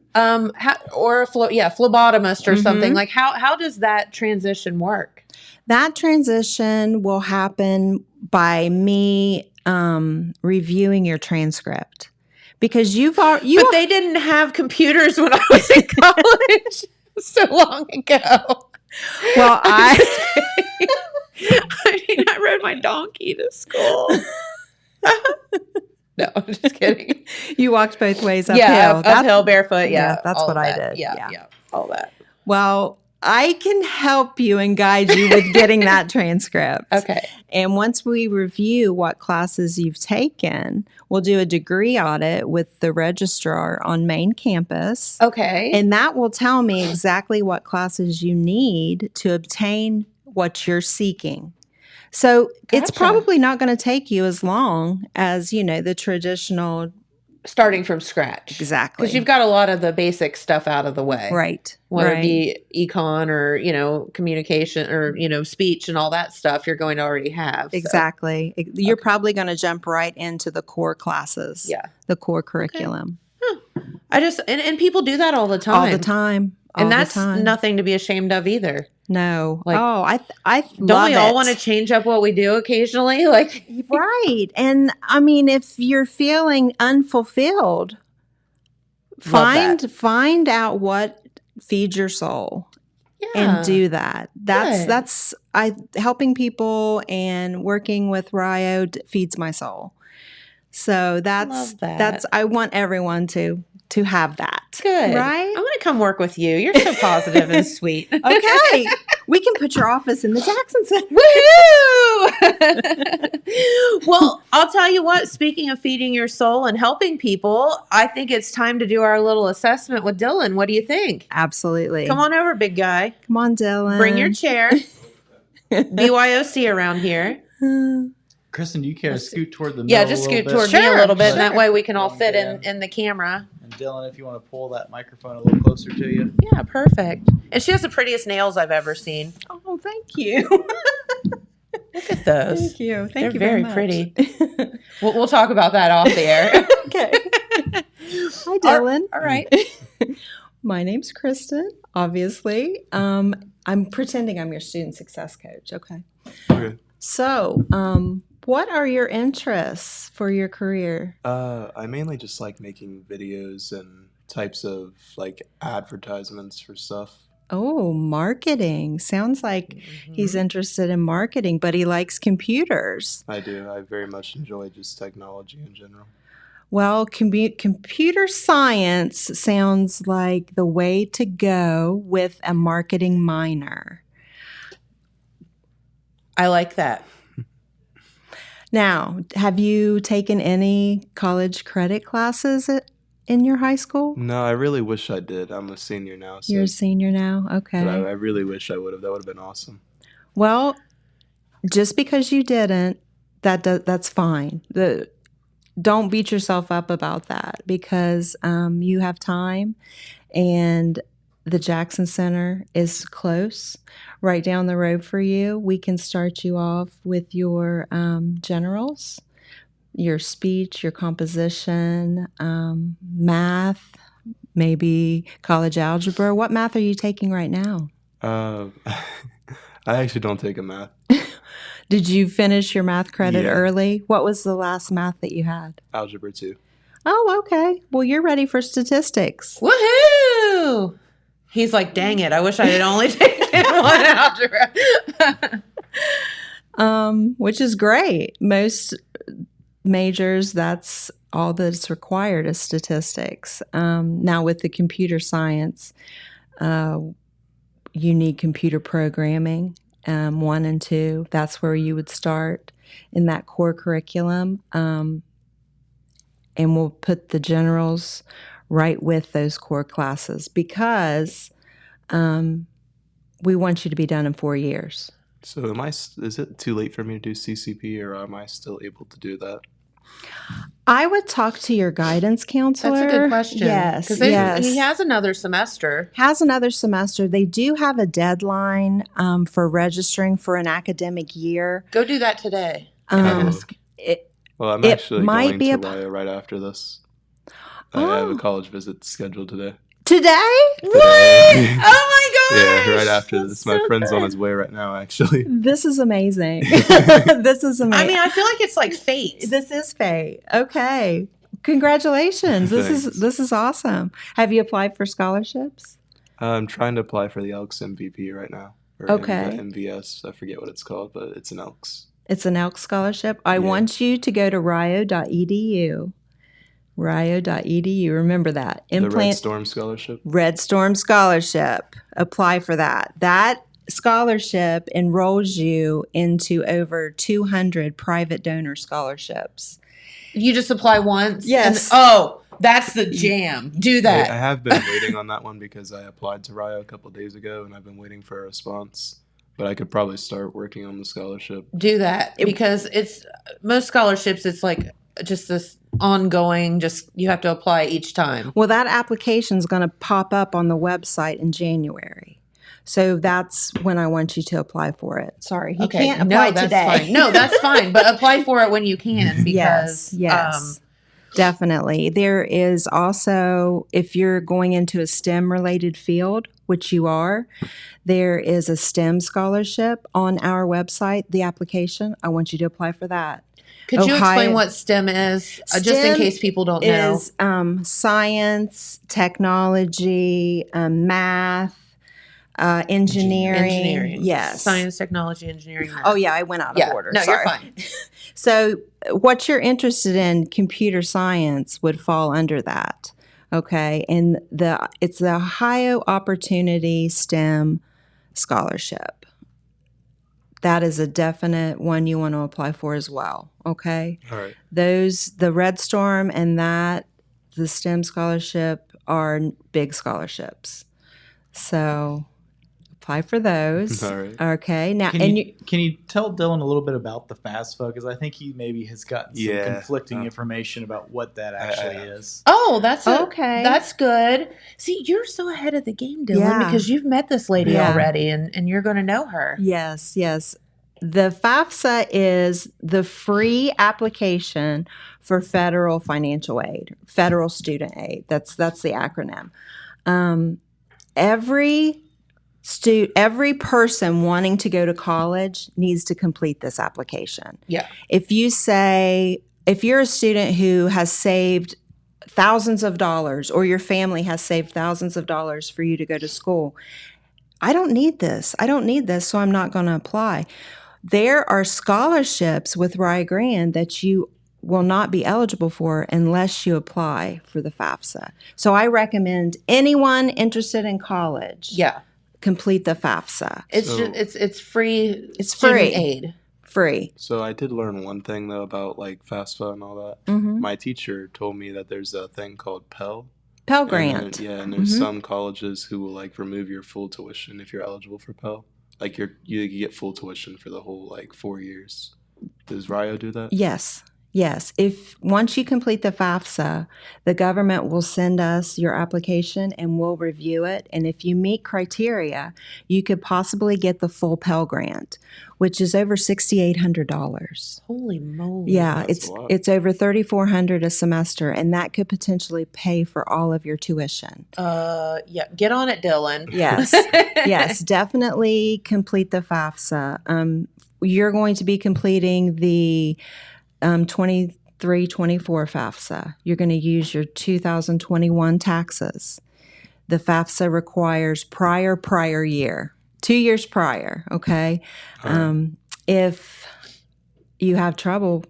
Or a phlebotomist or something. Like how does that transition work? That transition will happen by me reviewing your transcript, because but they didn't have computers when I was in college so long ago. Well, I rode my donkey to school. No, I'm just kidding. You walked both ways uphill. Yeah, uphill, barefoot. Yeah, that's what I did. Yeah, all that. Well, I can help you and guide you with getting that transcript. Okay. And once we review what classes you've taken, we'll do a degree audit with the registrar on main campus. Okay. And that will tell me exactly what classes you need to obtain what you're seeking. So it's probably not going to take you as long as, the traditional. Starting from scratch. Exactly. Because you've got a lot of the basic stuff out of the way. Right. Whether it be econ or, communication or, speech and all that stuff you're going to already have. So. Exactly. You're probably going to jump right into the core classes. Yeah. The core curriculum. Okay. Huh. And people do that all the time. All the time. And that's nothing to be ashamed of either. No. I don't love we all want to change up what we do occasionally? Like, right. And I mean, if you're feeling unfulfilled, find out what feeds your soul. Yeah. And do that. That's helping people and working with Rio feeds my soul. So that's I want everyone to have that. Good. Right? I'm going to come work with you. You're so positive and sweet. Okay. We can put your office in the Jackson Center. Woohoo! Well, I'll tell you what, speaking of feeding your soul and helping people, I think it's time to do our little assessment with Dylan. What do you think? Absolutely. Come on over, big guy. Come on, Dylan. Bring your chair. BYOC around here. Kristen, do you care to scoot toward the middle? Yeah, just scoot toward me a little bit, and that way we can all fit in the camera. And Dylan, if you want to pull that microphone a little closer to you. Yeah, perfect. And she has the prettiest nails I've ever seen. Oh, thank you. Look at those. Thank you. They're you very much. pretty. We'll talk about that off the air. Okay. Hi, Dylan. All right. My name's Kristen, obviously. I'm pretending I'm your student success coach. Okay. Okay. So, what are your interests for your career? I mainly just like making videos and types of advertisements for stuff. Oh, marketing. Sounds like he's interested in marketing, but he likes computers. I do. I very much enjoy just technology in general. Well, computer science sounds like the way to go with a marketing minor. I like that. Now, have you taken any college credit classes in your high school? No, I really wish I did. I'm a senior now. So, you're a senior now? Okay. But I really wish I would have. That would have been awesome. Well, just because you didn't, that's fine. Don't beat yourself up about that, because you have time, and the Jackson Center is close, right down the road for you. We can start you off with your generals, your speech, your composition, math, maybe college algebra. What math are you taking right now? I actually don't take a math. Did you finish your math credit early? What was the last math that you had? Algebra 2. Oh, okay. Well, you're ready for statistics. Woohoo! He's like, dang it, I wish I had only taken one algebra. Which is great. Most majors, that's all that's required is statistics. Now with the computer science, you need computer programming, 1 and 2. That's where you would start in that core curriculum. And we'll put the generals right with those core classes, because we want you to be done in 4 years. So is it too late for me to do CCP, or am I still able to do that? I would talk to your guidance counselor. That's a good question. Yes, because he has another semester. They do have a deadline for registering for an academic year. Go do that today. Well, I'm actually going to Rio right after this. I have a college visit scheduled today. Today? What? Oh my gosh! Yeah, right after this. My friend's on his way right now, actually. This is amazing. This is amazing. I mean, I feel like it's like fate. This is fate. Okay. Congratulations. This is awesome. Have you applied for scholarships? I'm trying to apply for the Elks MVP right now. Or Okay. MVS. I forget what it's called, but it's an Elks. It's an Elks scholarship. I want you to go to rio.edu. Rio.edu. Remember that. The Red Storm Scholarship? Red Storm Scholarship. Apply for that. That scholarship enrolls you into over 200 private donor scholarships. You just apply once? Yes. That's the jam. Do that. I have been waiting on that one because I applied to Rio a couple of days ago, and I've been waiting for a response. But I could probably start working on the scholarship. Do that because it's most scholarships. It's like just this ongoing. Just you have to apply each time. Well, that application is going to pop up on the website in January. So that's when I want you to apply for it. Sorry, he can't apply today. Fine. No, that's fine. But apply for it when you can because yes. Definitely. There is also, if you're going into a STEM related field, which you are, there is a STEM scholarship on our website, the application. I want you to apply for that. Could you explain what STEM is, just in case people don't know? STEM is science, technology, math, engineering. Yes. Science, technology, engineering. Math. Oh, yeah. I went out of order. No, sorry. you're fine. So what you're interested in, computer science, would fall under that. Okay. And it's the Ohio Opportunity STEM Scholarship. That is a definite one you want to apply for as well. Okay. All right. The Red Storm and the STEM scholarship are big scholarships. So apply for those. All right. Okay. Now, can you tell Dylan a little bit about the FAFSA? Because I think he maybe has gotten some conflicting information about what that actually is. Oh, that's okay. That's good. See, you're so ahead of the game, Dylan, because you've met this lady already, and you're going to know her. Yes, yes. The FAFSA is the free application for federal financial aid, federal student aid. That's the acronym. Every person wanting to go to college needs to complete this application. Yeah. If you're a student who has saved thousands of dollars, or your family has saved thousands of dollars for you to go to school, I don't need this, so I'm not going to apply. There are scholarships with Rio Grande that you will not be eligible for unless you apply for the FAFSA. So I recommend anyone interested in college complete the FAFSA. It's free. It's free aid. Free. So I did learn one thing though about like FAFSA and all that. Mm-hmm. My teacher told me that there's a thing called Pell Grant. And there's some colleges who will like remove your full tuition if you're eligible for Pell. Like you get full tuition for the whole like 4 years. Does Rio do that? Yes. If once you complete the FAFSA, the government will send us your application and we'll review it. And if you meet criteria, you could possibly get the full Pell Grant, which is over $6,800. Holy moly! Yeah, it's over $3,400 a semester, and that could potentially pay for all of your tuition. Get on it, Dylan. Yes, definitely complete the FAFSA. You're going to be completing the 23-24 FAFSA. You're going to use your 2021 taxes. The FAFSA requires prior year, 2 years prior, okay? If you have trouble,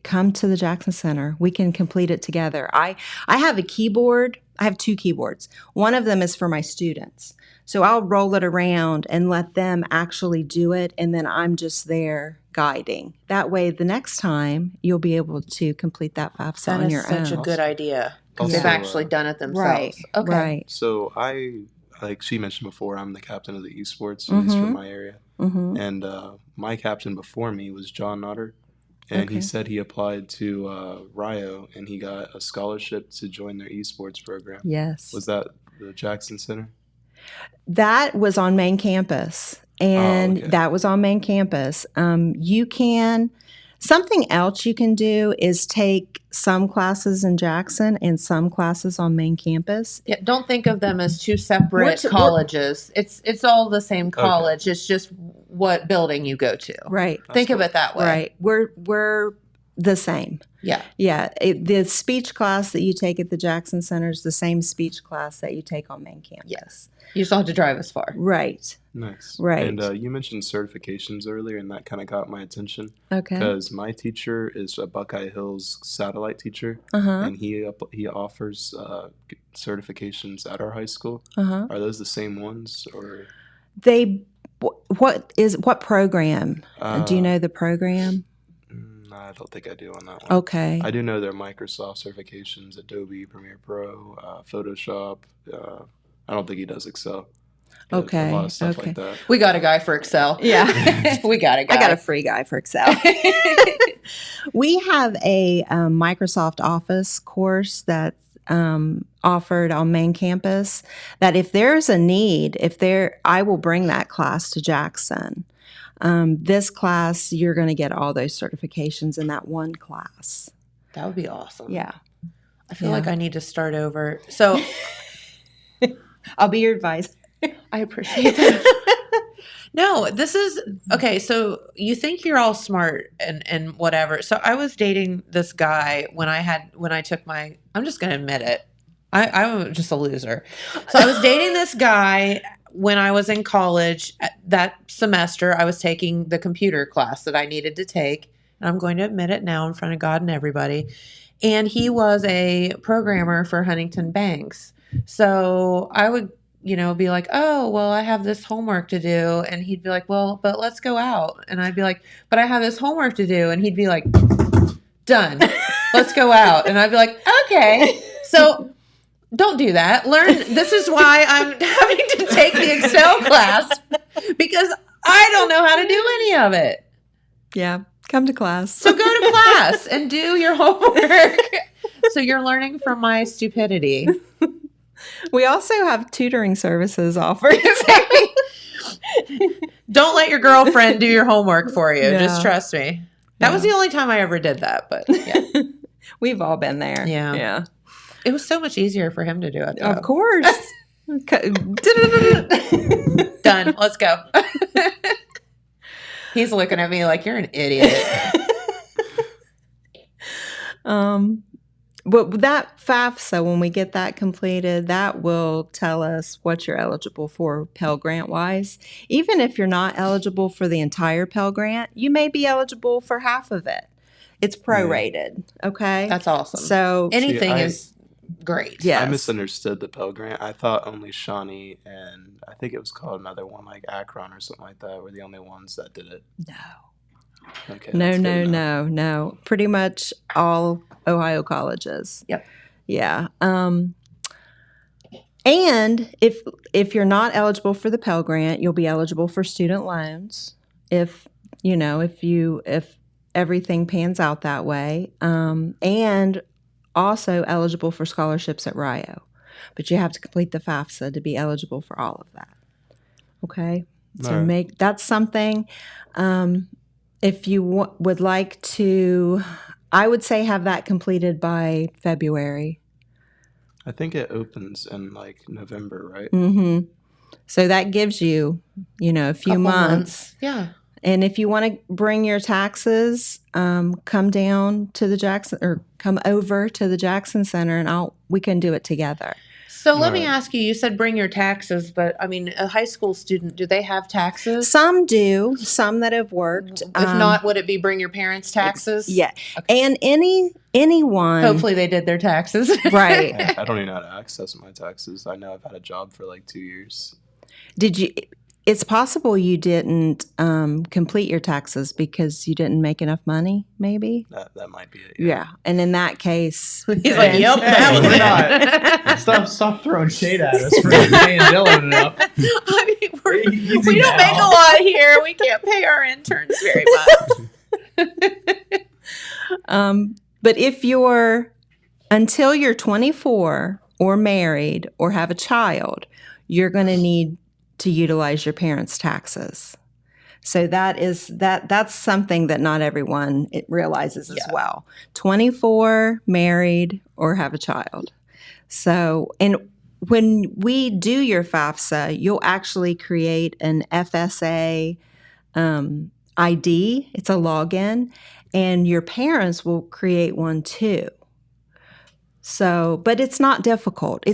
come to the Jackson Center. We can complete it together. I have a keyboard. I have 2 keyboards. One of them is for my students. So I'll roll it around and let them actually do it, and then I'm just there guiding. That way, the next time, you'll be able to complete that FAFSA on your own. That's such a good idea. Because they've actually done it themselves. Right. Okay. Right. So like she mentioned before, I'm the captain of the esports, at least from my area. Mm-hmm. And my captain before me was John Notter. And he said he applied to Rio, and he got a scholarship to join their esports program. Yes. Was that the Jackson Center? That was on main campus. And that was on main campus. You can Something else you can do is take some classes in Jackson and some classes on main campus. Yeah, don't think of them as two separate colleges. It's all the same college. Okay. It's just what building you go to. Right. Think of it that way. Right. We're the same. Yeah. Yeah. The speech class that you take at the Jackson Center is the same speech class that you take on main campus. Yes. You just don't have to drive as far. Right. Nice. Right. And you mentioned certifications earlier, and that kind of got my attention. Okay. Because my teacher is a Buckeye Hills satellite teacher, and he offers certifications at our high school. Are those the same ones, or what program? Do you know the program? I don't think I do on that one. Okay. I do know their Microsoft certifications: Adobe, Premiere Pro, Photoshop. I don't think he does Excel. Okay. A lot of stuff like that. We got a guy for Excel. Yeah. We got a guy. I got a free guy for Excel. We have a Microsoft Office course that's offered on main campus that if there's a need, I will bring that class to Jackson. This class, you're going to get all those certifications in that one class. That would be awesome. Yeah. I feel like I need to start over. So I'll be your advisor. I appreciate that. No, this is okay. So you think you're all smart and whatever. So I was dating this guy when I took my, I'm just going to admit it. I'm just a loser. So I was dating this guy when I was in college. That semester, I was taking the computer class that I needed to take. And I'm going to admit it now in front of God and everybody. And he was a programmer for Huntington Banks. So I would, be like, oh, well, I have this homework to do. And he'd be like, well, but let's go out. And I'd be like, but I have this homework to do. And he'd be like, done. Let's go out. And I'd be like, okay. So don't do that. Learn. This is why I'm having to take the Excel class, because I don't know how to do any of it. Yeah. Come to class. So go to class and do your homework. So you're learning from my stupidity. We also have tutoring services offered. Don't let your girlfriend do your homework for you. Yeah. Just trust me. That was the only time I ever did that, but yeah. We've all been there. Yeah. Yeah. It was so much easier for him to do it, though. Of course. Done. Let's go. He's looking at me like, you're an idiot. But that FAFSA, when we get that completed, that will tell us what you're eligible for Pell Grant wise. Even if you're not eligible for the entire Pell Grant, you may be eligible for half of it. It's prorated. Okay. That's awesome. So anything is great. Yes. I misunderstood the Pell Grant. I thought only Shawnee and I think it was called another one like Akron or something like that were the only ones that did it. No. Okay. No. Pretty much all Ohio colleges. Yep. Yeah. And if you're not eligible for the Pell Grant, you'll be eligible for student loans if everything pans out that way. And also eligible for scholarships at Rio. But you have to complete the FAFSA to be eligible for all of that. Okay? So that's something. If you would like to, I would say have that completed by February. I think it opens in like November, right? Mm-hmm. So that gives you, a few months. Yeah. And if you want to bring your taxes, come down to the Jackson or come over to the Jackson Center, and we can do it together. So let me ask you, you said bring your taxes, but I mean, a high school student, do they have taxes? Some do, some that have worked. If not, would it be bring your parents' taxes? Yeah. Okay. And anyone. Hopefully they did their taxes. Right. I don't even know how to access my taxes. I know I've had a job for like 2 years. It's possible you didn't complete your taxes because you didn't make enough money, maybe? That might be it. Yeah. And in that case... He's like, yep, that was it. Stop throwing shade at us for paying Dylan enough. I mean, we don't make a lot here. We can't pay our interns very much. But if until you're 24 or married or have a child, you're going to need to utilize your parents' taxes. So that's something that not everyone realizes as well. 24, married, or have a child. So, and when we do your FAFSA, you'll actually create an FSA ID. It's a login, and your parents will create one too. So, but it's not difficult.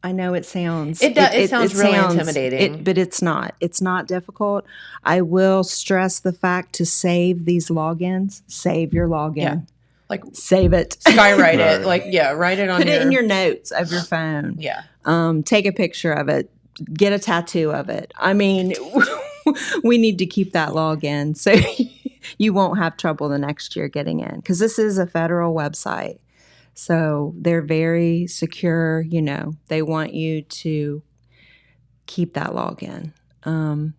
I know it sounds it sounds really intimidating, but it's not. It's not difficult. I will stress the fact to save these logins. Save your login. Yeah. Like save it. Skywrite it. Like write it on. Put it in your notes of your phone. Yeah. Take a picture of it. Get a tattoo of it. I mean, we need to keep that login so you won't have trouble the next year getting in, because this is a federal website. So they're very secure, they want you to keep that login. And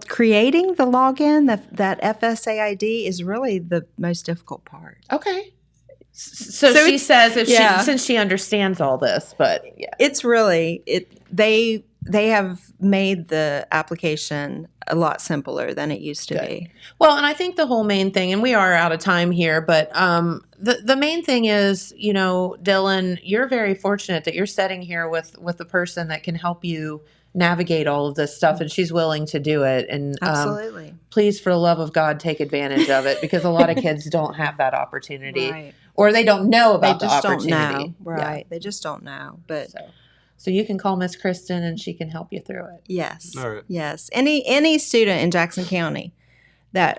creating the login, that FSA ID is really the most difficult part. Okay. So she says since she understands all this, but it's really, they have made the application a lot simpler than it used to be. Well, and I think the whole main thing, and we are out of time here, but the main thing is, Dylan, you're very fortunate that you're sitting here with a person that can help you navigate all of this stuff, and she's willing to do it. And absolutely, please, for the love of God, take advantage of it, because a lot of kids don't have that opportunity, or they don't know about the opportunity. Don't know. Right? They just don't know, but. So you can call Miss Kristen and she can help you through it. Yes. All right. Yes. Any student in Jackson County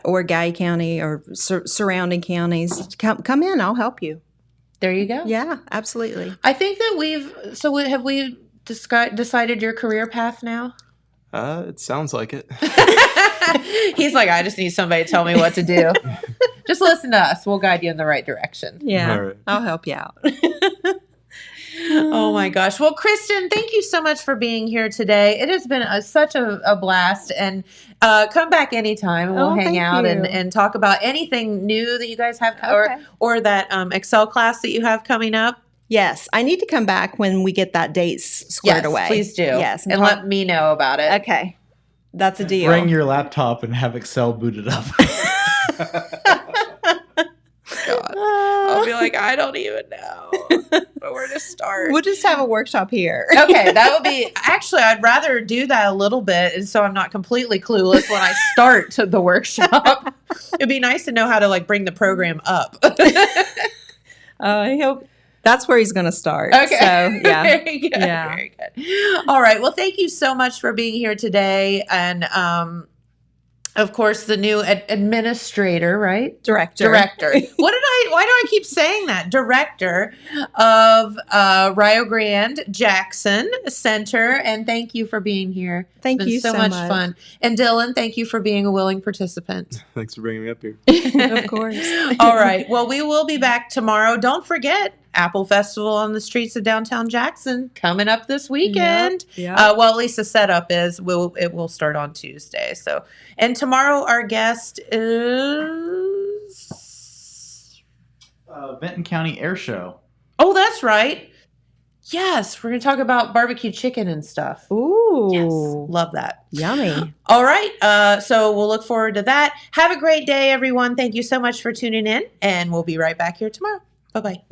or Guy County or surrounding counties, come in. I'll help you. There you go. Yeah, absolutely. I think that have we decided your career path now? It sounds like it. He's like, I just need somebody to tell me what to do. Just listen to us. We'll guide you in the right direction. Yeah. All right. I'll help you out. Oh my gosh. Well, Kristen, thank you so much for being here today. It has been such a blast, and come back anytime. We'll hang out and talk about anything new that you guys have or that Excel class that you have coming up. Yes. I need to come back when we get that date squared away. Please do. Yes. And let me know about it. Okay. That's a deal. Bring your laptop and have Excel booted up. God. I'll be like, I don't even know where to start. We'll just have a workshop here. Okay, that would be, actually, I'd rather do that a little bit, and so I'm not completely clueless when I start the workshop. It'd be nice to know how to bring the program up. I hope that's where he's going to start. Okay. So, yeah. Very good. Yeah. Very good. All right. Well, thank you so much for being here today. And, of course, the new administrator, right? Director. Why do I keep saying that? Director of Rio Grande Jackson Center. And thank you for being here. Thank you so much. Fun. And Dylan, thank you for being a willing participant. Thanks for bringing me up here. Of course. All right. Well, we will be back tomorrow. Don't forget, Apple Festival on the streets of downtown Jackson coming up this weekend. Yep. Well, at least the setup is it will start on Tuesday. So, and tomorrow our guest is Benton County Air Show. Oh, that's right. Yes, we're going to talk about barbecue chicken and stuff. Ooh. Yes, love that. Yummy. All right. So we'll look forward to that. Have a great day, everyone. Thank you so much for tuning in, and we'll be right back here tomorrow. Bye-bye.